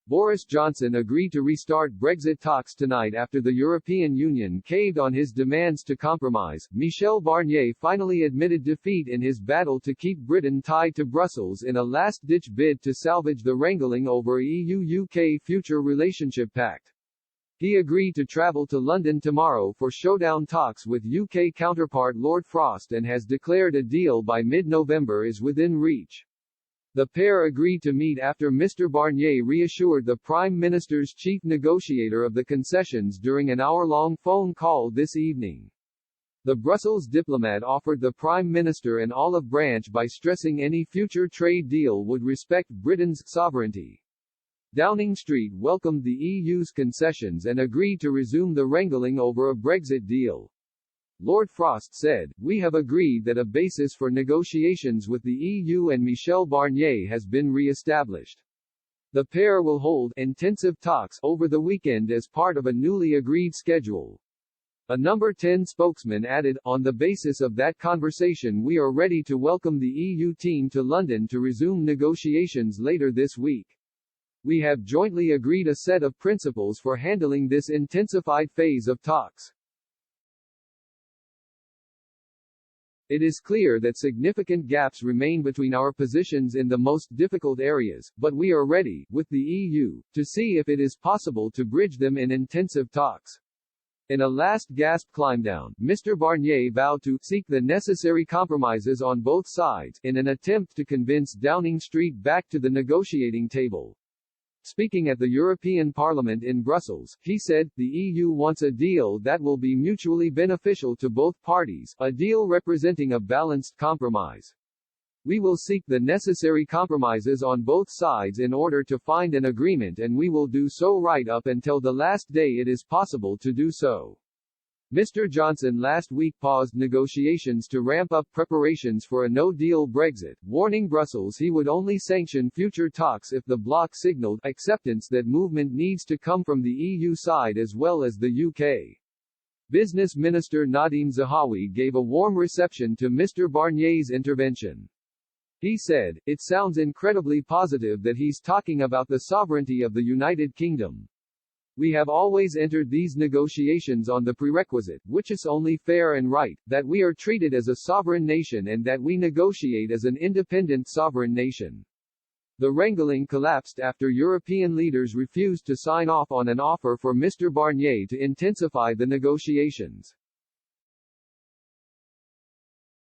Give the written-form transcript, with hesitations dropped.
Boris Johnson agreed to restart Brexit talks tonight after the European Union caved on his demands to compromise. Michel Barnier finally admitted defeat in his battle to keep Britain tied to Brussels in a last-ditch bid to salvage the wrangling over EU-UK future relationship pact. He agreed to travel to London tomorrow for showdown talks with UK counterpart Lord Frost and has declared a deal by mid-November is within reach. The pair agreed to meet after Mr. Barnier reassured the Prime Minister's chief negotiator of the concessions during an hour-long phone call this evening. The Brussels diplomat offered the Prime Minister an olive branch by stressing any future trade deal would respect Britain's sovereignty. Downing Street welcomed the EU's concessions and agreed to resume the wrangling over a Brexit deal. Lord Frost said, "We have agreed that a basis for negotiations with the EU and Michel Barnier has been re-established. The pair will hold intensive talks over the weekend as part of a newly agreed schedule." A Number 10 spokesman added, "On the basis of that conversation we are ready to welcome the EU team to London to resume negotiations later this week. We have jointly agreed a set of principles for handling this intensified phase of talks. It is clear that significant gaps remain between our positions in the most difficult areas, but we are ready, with the EU, to see if it is possible to bridge them in intensive talks." In a last-gasp climb-down, Mr. Barnier vowed to seek the necessary compromises on both sides, in an attempt to convince Downing Street back to the negotiating table. Speaking at the European Parliament in Brussels, he said, "The EU wants a deal that will be mutually beneficial to both parties, a deal representing a balanced compromise. We will seek the necessary compromises on both sides in order to find an agreement, and we will do so right up until the last day it is possible to do so." Mr. Johnson last week paused negotiations to ramp up preparations for a no-deal Brexit, warning Brussels he would only sanction future talks if the bloc signalled acceptance that movement needs to come from the EU side as well as the UK. Business Minister Nadhim Zahawi gave a warm reception to Mr. Barnier's intervention. He said, "It sounds incredibly positive that he's talking about the sovereignty of the United Kingdom. We have always entered these negotiations on the prerequisite, which is only fair and right, that we are treated as a sovereign nation and that we negotiate as an independent sovereign nation." The wrangling collapsed after European leaders refused to sign off on an offer for Mr. Barnier to intensify the negotiations.